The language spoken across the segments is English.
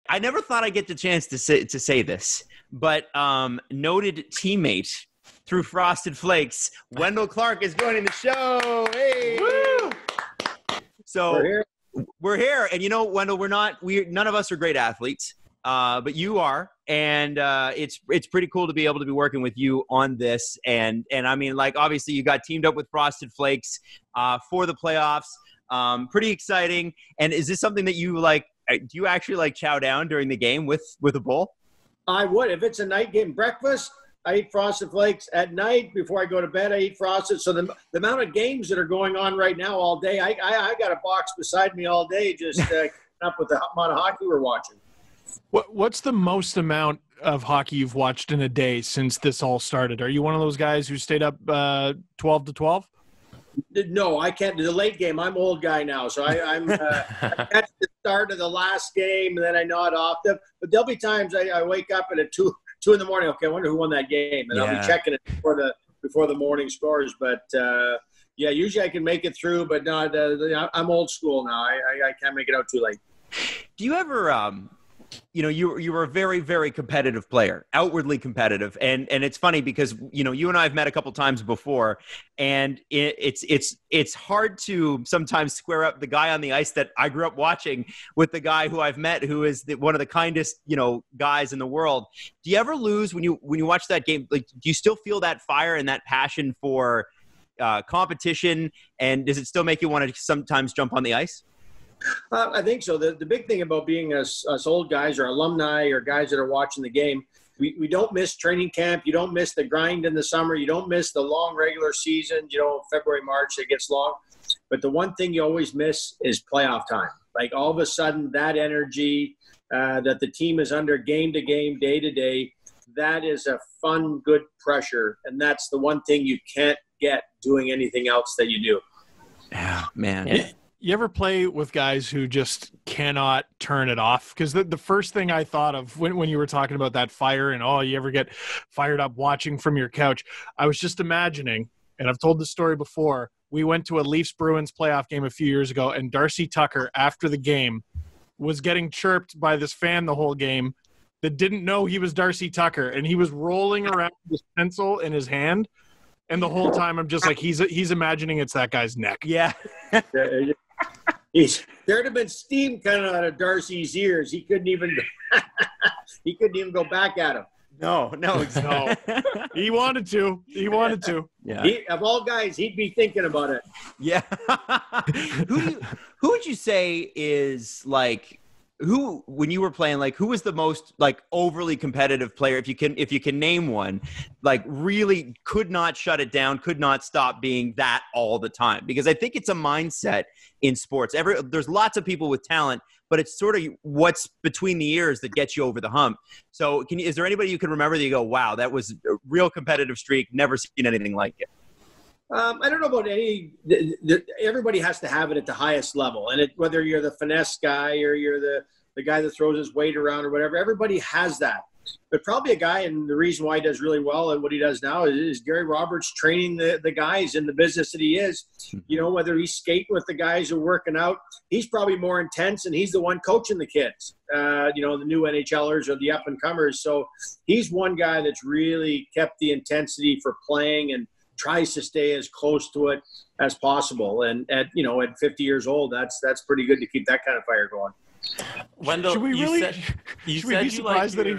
I never thought I'd get the chance to say this, but noted teammate through Frosted Flakes, Wendel Clark is joining the show. Hey! Woo! So we're here. And Wendel, none of us are great athletes, but you are. And it's pretty cool to be able to be working with you on this. And I mean, like, obviously you got teamed up with Frosted Flakes for the playoffs. Pretty exciting. And is this something that you like? Do you actually like chow down during the game with a bowl? I would. If it's a night game breakfast, I eat Frosted Flakes. At night, before I go to bed, I eat Frosted. So the amount of games that are going on right now all day, I got a box beside me all day just up with the amount of hockey we're watching. What's the most amount of hockey you've watched in a day since this all started? Are you one of those guys who stayed up 12 to 12? No, I can't do the late game. I'm an old guy now, so I'm I catch the start of the last game, and then I nod off them. But there'll be times I wake up at 2 in the morning. Okay, I wonder who won that game, and I'll be checking it before the morning scores. But usually I can make it through. But no, I'm old school now. I can't make it out too late. Do you ever you were a very, very competitive player, outwardly competitive. And it's funny because, you and I have met a couple times before, and it's hard to sometimes square up the guy on the ice that I grew up watching with the guy who I've met, who is one of the kindest, guys in the world. Do you ever lose when you watch that game? Like, do you still feel that fire and that passion for competition? And does it still make you want to sometimes jump on the ice? I think so. The big thing about being us old guys or alumni or guys that are watching the game, we don't miss training camp. You don't miss the grind in the summer. You don't miss the long regular season, February, March, it gets long. But the one thing you always miss is playoff time. Like, all of a sudden, that energy that the team is under game to game, day to day, that is a fun, good pressure. And that's the one thing you can't get doing anything else that you do. Yeah, man. Yeah. You ever play with guys who just cannot turn it off? Because the first thing I thought of when you were talking about that fire and, you ever get fired up watching from your couch, I was just imagining, and I've told this story before, we went to a Leafs-Bruins playoff game a few years ago, and Darcy Tucker, after the game, was getting chirped by this fan the whole game that didn't know he was Darcy Tucker, and he was rolling around with his pencil in his hand. And the whole time I'm just like, he's imagining it's that guy's neck. Yeah. There'd have been steam coming out of Darcy's ears. He couldn't even go back at him. No. He wanted to. Yeah. Of all guys, he'd be thinking about it. Yeah. Who would you say is like, when you were playing, like, who was the most like overly competitive player? If you can name one, like, really could not shut it down, could not stop being that all the time. Because I think it's a mindset in sports. There's lots of people with talent, but it's sort of what's between the ears that gets you over the hump. So is there anybody you can remember that you go, wow, that was a real competitive streak, never seen anything like it? I don't know about any. Everybody has to have it at the highest level, and whether you're the finesse guy or you're the guy that throws his weight around or whatever, everybody has that. But probably a guy, and the reason why he does really well at what he does now is Gary Roberts training the guys in the business that he is. Whether he's skating with the guys who are working out, he's probably more intense, and he's the one coaching the kids. The new NHLers or the up and comers. So he's one guy that's really kept the intensity for playing and tries to stay as close to it as possible. And at 50 years old, that's pretty good to keep that kind of fire going. Wendel, should we be surprised that he?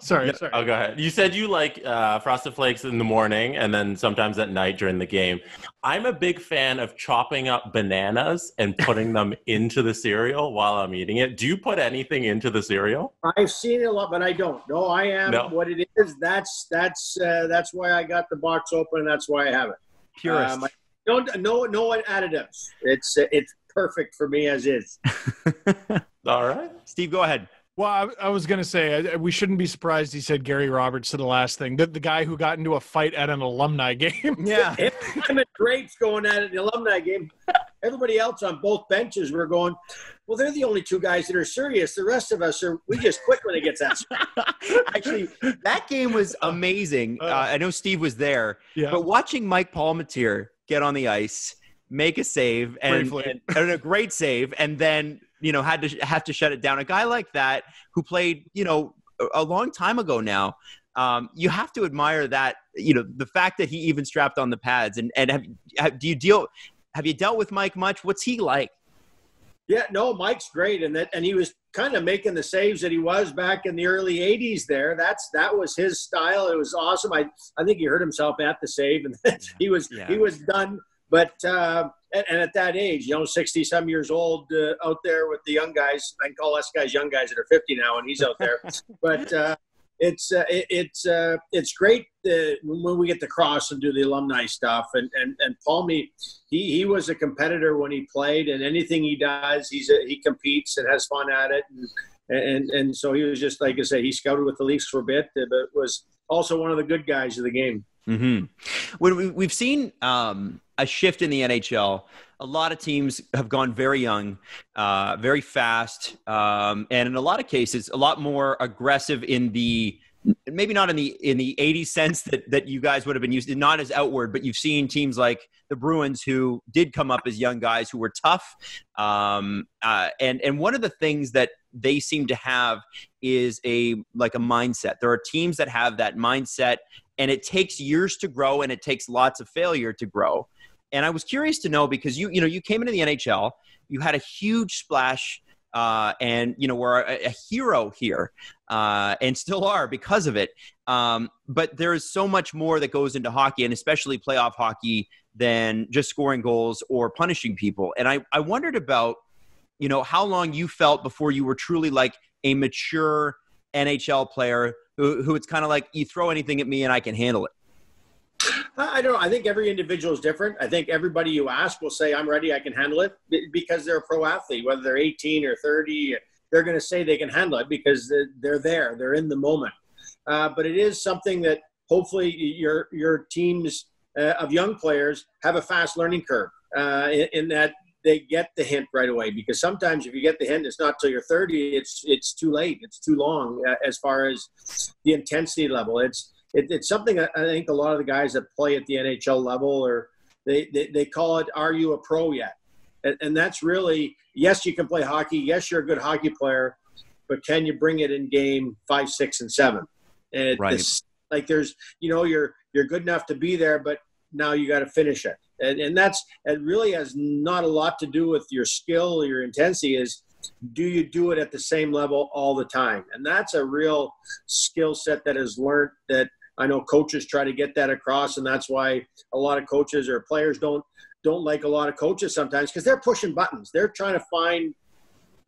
Sorry. Oh, go ahead. You said you like Frosted Flakes in the morning and then sometimes at night during the game. I'm a big fan of chopping up bananas and putting them into the cereal while I'm eating it. Do you put anything into the cereal? I've seen it a lot, but I don't. No, I am what it is. That's why I got the box open, and that's why I have it. Purist. I don't know additives. It's perfect for me as is. All right. Steve, go ahead. Well, I was going to say, we shouldn't be surprised he said Gary Roberts to the last thing. The guy who got into a fight at an alumni game. Yeah. I'm at Grapes going at it in the alumni game. Everybody else on both benches were going, well, they're the only two guys that are serious. The rest of us we just quit when it gets that serious. Actually, that game was amazing. I know Steve was there. Yeah. But watching Mike Palmateer get on the ice, make a save, and a great save, and then have to shut it down. A guy like that who played, a long time ago now, you have to admire that, the fact that he even strapped on the pads. And have you dealt with Mike much? What's he like? Yeah, no, Mike's great. And he was kind of making the saves that he was back in the early 80s there. That was his style. It was awesome. I think he hurt himself at the save, and he was done. But and at that age, 60-some years old, out there with the young guys. I can call us guys young guys that are 50 now, and he's out there. But it's great when we get to cross and do the alumni stuff. And Palmy, he was a competitor when he played, and anything he does, he competes and has fun at it. And so he was just, like I say, he scouted with the Leafs for a bit, but was also one of the good guys of the game. Mm-hmm. When we've seen a shift in the NHL, a lot of teams have gone very young, very fast, and in a lot of cases, a lot more aggressive in the, maybe not in the 80s sense that you guys would have been used to, not as outward, but you've seen teams like the Bruins who did come up as young guys who were tough. And one of the things that they seem to have is a mindset. There are teams that have that mindset, and it takes years to grow, and it takes lots of failure to grow. And I was curious to know, because you came into the NHL, you had a huge splash, and were a hero here, and still are because of it. But there is so much more that goes into hockey, and especially playoff hockey, than just scoring goals or punishing people. And I wondered about, how long you felt before you were truly like a mature NHL player who it's kind of like, you throw anything at me and I can handle it. I don't know. I think every individual is different. I think everybody you ask will say, I'm ready, I can handle it, because they're a pro athlete. Whether they're 18 or 30, they're going to say they can handle it because they're there. They're in the moment. But it is something that hopefully your teams of young players have a fast learning curve, in that they get the hint right away. Because sometimes if you get the hint, it's not till you're 30, it's too late. It's too long as far as the intensity level. It's something I think a lot of the guys that play at the NHL level, or they call it, are you a pro yet? And that's really, yes, you can play hockey. Yes, you're a good hockey player, but can you bring it in game 5, 6, and 7? And right. There's, you're good enough to be there, but now you got to finish it. And it really has not a lot to do with your skill or your intensity. Is, do you do it at the same level all the time? And that's a real skill set that is learned, that I know coaches try to get that across. And that's why a lot of coaches or players don't like a lot of coaches sometimes, because they're pushing buttons. They're trying to find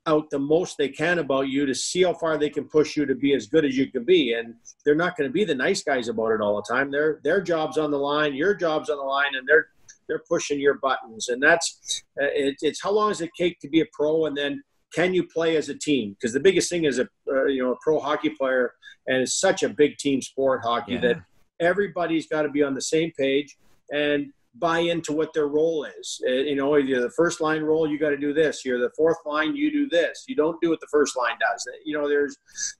out the most they can about you to see how far they can push you to be as good as you can be. And they're not going to be the nice guys about it all the time. Their job's on the line, your job's on the line, and they're pushing your buttons. And that's it's how long does it take to be a pro, and then can you play as a team? Because the biggest thing is a pro hockey player, and it's such a big team sport, hockey, that everybody's got to be on the same page and buy into what their role is. You're the first line role, you got to do this. You're the fourth line, you do this. You don't do what the first line does.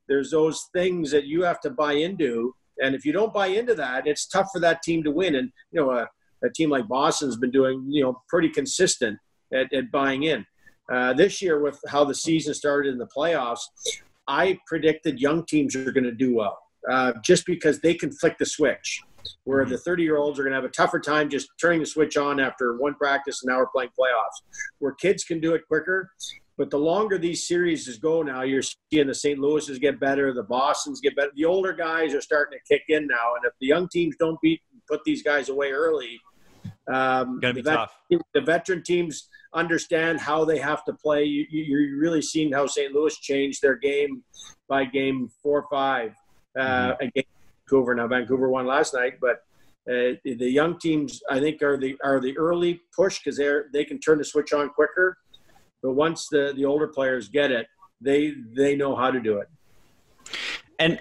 There's those things that you have to buy into, and if you don't buy into that, it's tough for that team to win. And a team like Boston's been doing pretty consistent at buying in. This year, with how the season started in the playoffs, I predicted young teams are going to do well, just because they can flick the switch, where the 30-year-olds are going to have a tougher time just turning the switch on after one practice, and now we're playing playoffs, where kids can do it quicker. But the longer these series go now, you're seeing the St. Louis's get better, the Bostons get better. The older guys are starting to kick in now, and if the young teams don't put these guys away early, gonna be tough. The veteran teams understand how they have to play. You're really seeing how St. Louis changed their game by game 4 or 5 against Vancouver. Now Vancouver won last night, but the young teams, I think, are the early push, because they can turn the switch on quicker. But once the older players get it, they know how to do it. And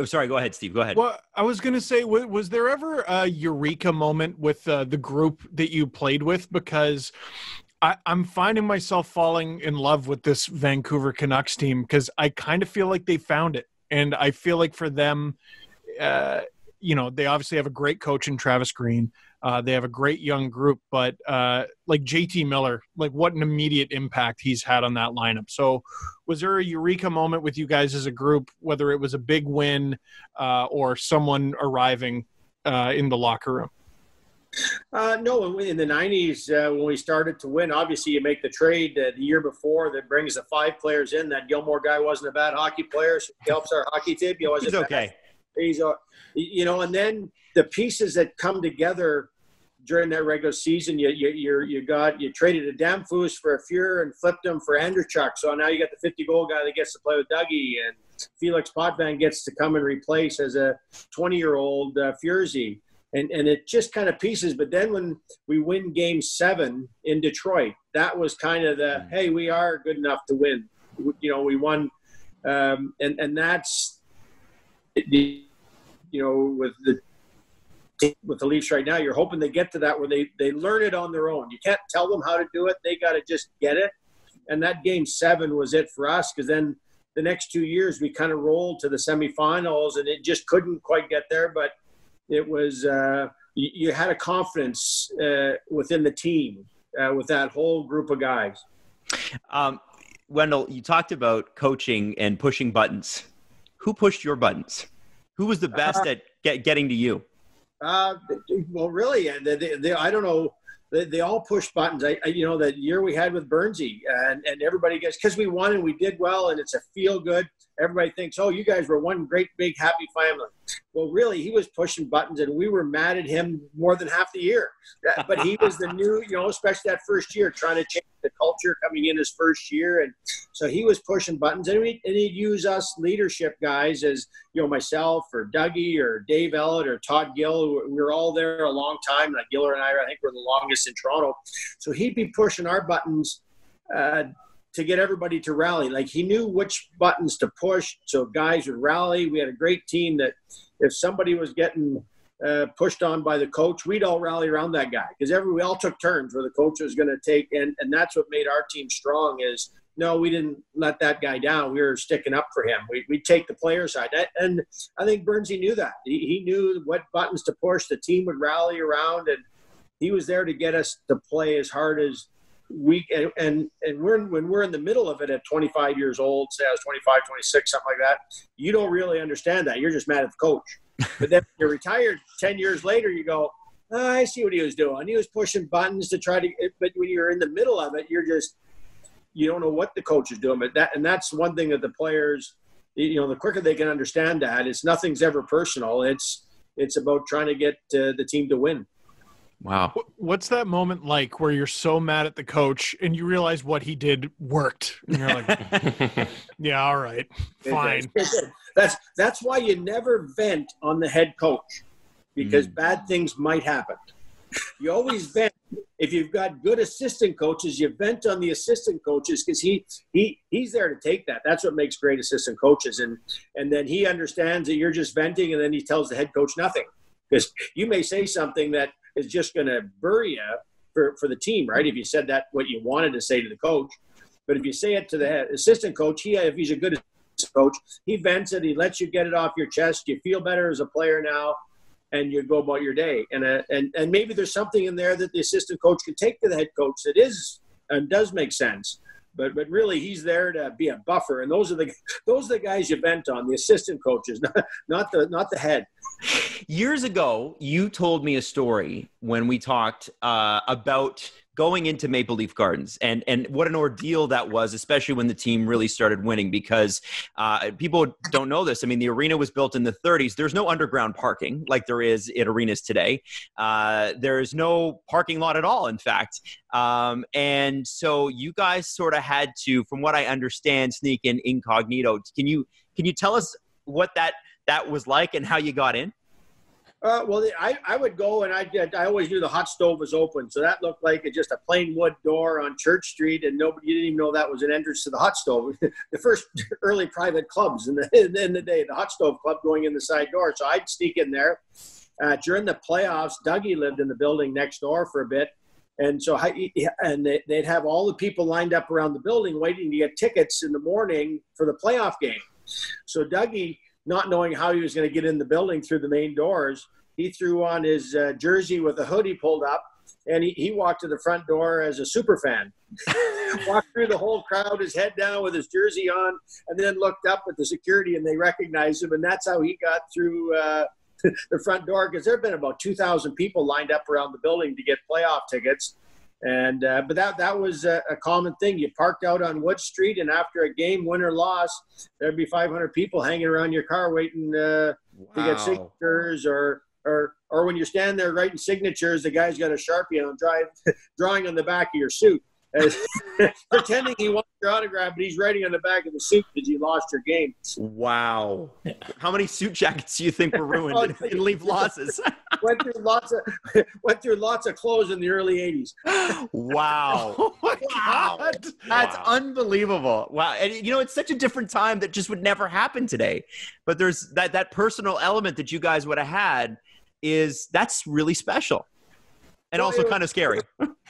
sorry, go ahead, Steve. Go ahead. Well, I was going to say, was there ever a Eureka moment with the group that you played with? Because I'm finding myself falling in love with this Vancouver Canucks team, because I kind of feel like they found it. And I feel like for them, they obviously have a great coach in Travis Green. They have a great young group, but like JT Miller, like what an immediate impact he's had on that lineup. So was there a Eureka moment with you guys as a group, whether it was a big win or someone arriving in the locker room? No, in the 90s, when we started to win, obviously you make the trade the year before that brings the 5 players in. That Gilmore guy wasn't a bad hockey player, so he helps our hockey team. He's okay. He's, and then the pieces that come together during that regular season, you traded Adamfus for a Fuhrer and flipped him for Andrechuk. So now you got the 50-goal guy that gets to play with Dougie, and Felix Potvin gets to come and replace as a 20-year-old Furzy. And it just kind of pieces. But then when we win Game 7 in Detroit, that was kind of the, hey, we are good enough to win. We won. And that's, with the Leafs right now, you're hoping they get to that where they learn it on their own. You can't tell them how to do it. They got to just get it. And that Game 7 was it for us, because then the next 2 years we kind of rolled to the semifinals, and it just couldn't quite get there. But it was you had a confidence within the team with that whole group of guys. Wendel, you talked about coaching and pushing buttons. Who pushed your buttons? Who was the best at getting to you? Well, really, I don't know. They all pushed buttons. That year we had with Bernsey, and everybody gets, because we won and we did well, and it's a feel good. Everybody thinks, oh, you guys were one great, big, happy family. Well, really, he was pushing buttons, and we were mad at him more than half the year. But he was the new, especially that first year, trying to change the culture coming in his first year. And so he was pushing buttons, and he'd use us leadership guys as, myself or Dougie or Dave Ellett or Todd Gill. We were all there a long time. Like Giller and I think were the longest in Toronto. So he'd be pushing our buttons to get everybody to rally. Like, he knew which buttons to push so guys would rally. We had a great team that if somebody was getting pushed on by the coach, we'd all rally around that guy, because we all took turns where the coach was going to take. And that's what made our team strong is, no, we didn't let that guy down. We were sticking up for him. We'd take the player side. And I think Bernsey knew that. He knew what buttons to push. The team would rally around, and he was there to get us to play as hard as when we're in the middle of it at 25 years old, say I was 25, 26, something like that, you don't really understand that. You're just mad at the coach. But then you're retired 10 years later, you go, oh, I see what he was doing. He was pushing buttons to try to, but when you're in the middle of it, you don't know what the coach is doing. But that's one thing that the players, the quicker they can understand that, nothing's ever personal. It's about trying to get the team to win. Wow. What's that moment like where you're so mad at the coach and you realize what he did worked? And you're like, yeah, all right, fine. That's why you never vent on the head coach, because bad things might happen. You always vent. If you've got good assistant coaches, you vent on the assistant coaches, because he's there to take that. That's what makes great assistant coaches. And then he understands that you're just venting, and then he tells the head coach nothing. Because you may say something that is just going to bury you for the team, right? If you said that what you wanted to say to the coach. But if you say it to the assistant coach, if he's a good assistant coach, he vents it, he lets you get it off your chest, you feel better as a player now, and you go about your day. And maybe there's something in there that the assistant coach can take to the head coach that is and does make sense. But really, he's there to be a buffer, and those are the guys you vent on, the assistant coaches, not the head. Years ago, you told me a story when we talked about going into Maple Leaf Gardens and what an ordeal that was, especially when the team really started winning, because people don't know this. I mean, the arena was built in the 30s. There's no underground parking like there is in arenas today. There is no parking lot at all, in fact. And so you guys sort of had to, from what I understand, sneak in incognito. Can you tell us what that was like and how you got in? Well, I would go, and I always knew the hot stove was open, so that looked like just a plain wood door on Church Street, and you didn't even know that was an entrance to the hot stove. The first early private clubs in the day, the hot stove club going in the side door. So I'd sneak in there. During the playoffs, Dougie lived in the building next door for a bit, and so they'd have all the people lined up around the building waiting to get tickets in the morning for the playoff game. So Dougie, not knowing how he was going to get in the building through the main doors, he threw on his jersey with a hoodie pulled up, and he walked to the front door as a super fan. Walked through the whole crowd, his head down with his jersey on, and then looked up at the security, and they recognized him, and that's how he got through the front door, because there have been about 2,000 people lined up around the building to get playoff tickets. And but that was a common thing. You parked out on Wood Street, and after a game, win or loss, there'd be 500 people hanging around your car waiting to get signatures, or when you're standing there writing signatures, the guy's got a Sharpie on, drawing on the back of your suit, pretending he wants your autograph, but he's writing on the back of the suit because you lost your game. Wow. How many suit jackets do you think were ruined in leaf losses? Went through lots of clothes in the early 80s. Wow. Oh my God. That's unbelievable. Wow. And it's such a different time that just would never happen today. But there's that personal element that you guys would have had that's really special. And also kind of scary.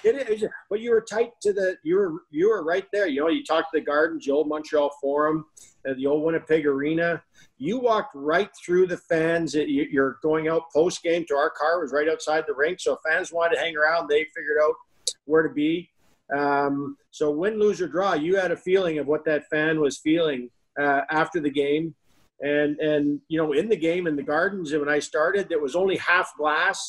It is, but you were tight to you were right there. You talked to the Gardens, the old Montreal Forum, the old Winnipeg Arena. You walked right through the fans. You're going out post game to our car was right outside the rink. So if fans wanted to hang around, they figured out where to be. So win, lose, or draw, you had a feeling of what that fan was feeling after the game. And in the game in the Gardens, when I started, it was only half glass.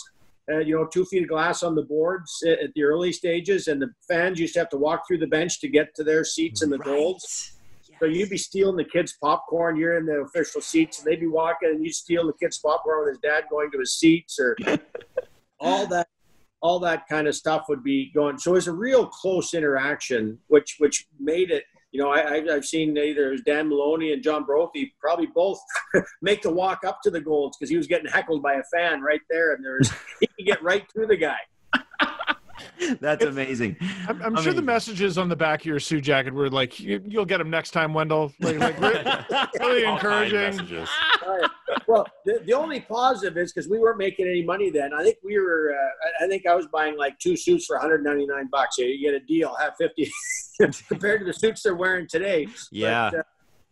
2 feet of glass on the boards at the early stages, and the fans used to have to walk through the bench to get to their seats in the golds. Yes. So you'd be stealing the kids' popcorn. You're in the official seats, and they'd be walking, and you'd steal the kids' popcorn with his dad going to his seats, or all that kind of stuff would be going. So it was a real close interaction, which made it. I've seen either Dan Maloney and John Brophy probably both make the walk up to the goals because he was getting heckled by a fan right there, and he could get right through the guy. That's amazing. I'm sure the messages on the back of your suit jacket were like, "You'll get him next time, Wendel." Like really encouraging. Well, the only positive is because we weren't making any money then. I think we were. I think I was buying like 2 suits for $199. So you get a deal, have 50 compared to the suits they're wearing today. Yeah. But,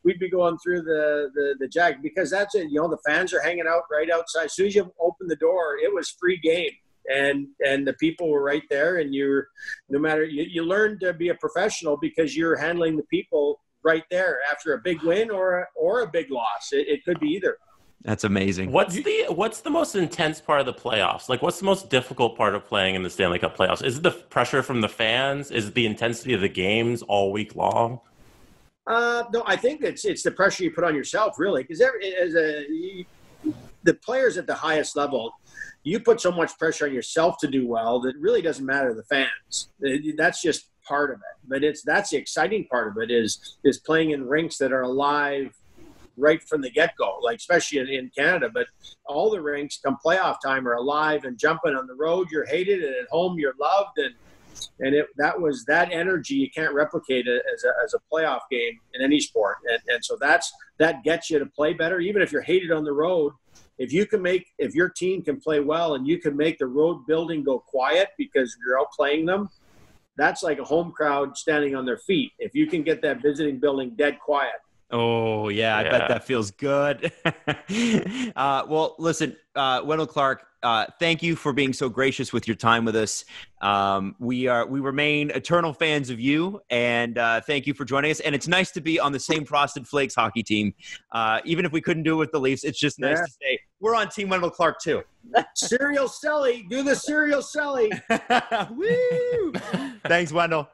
we'd be going through the jacket because that's it. The fans are hanging out right outside. As soon as you open the door, it was free game. And the people were right there, and you learned to be a professional because you're handling the people right there after a big win or a big loss. It could be either. That's amazing. What's the most intense part of the playoffs? Like, what's the most difficult part of playing in the Stanley Cup playoffs? Is it the pressure from the fans? Is it the intensity of the games all week long? No, I think it's the pressure you put on yourself, really, because the players at the highest level, you put so much pressure on yourself to do well that it really doesn't matter to the fans. That's just part of it. But that's the exciting part of it is playing in rinks that are alive right from the get-go, like especially in Canada. But all the rinks come playoff time are alive and jumping. On the road, you're hated, and at home, you're loved. And that energy you can't replicate as a playoff game in any sport. And so that gets you to play better, even if you're hated on the road. If your team can play well and you can make the road building go quiet because you're out playing them, that's like a home crowd standing on their feet. If you can get that visiting building dead quiet. Oh, yeah. I bet that feels good. Well, listen, Wendel Clark, thank you for being so gracious with your time with us. We remain eternal fans of you, and thank you for joining us. And it's nice to be on the same Frosted Flakes hockey team. Even if we couldn't do it with the Leafs, it's just nice to say we're on Team Wendel Clark too. Serial Selly. Do the Serial Selly. Woo! Thanks, Wendel.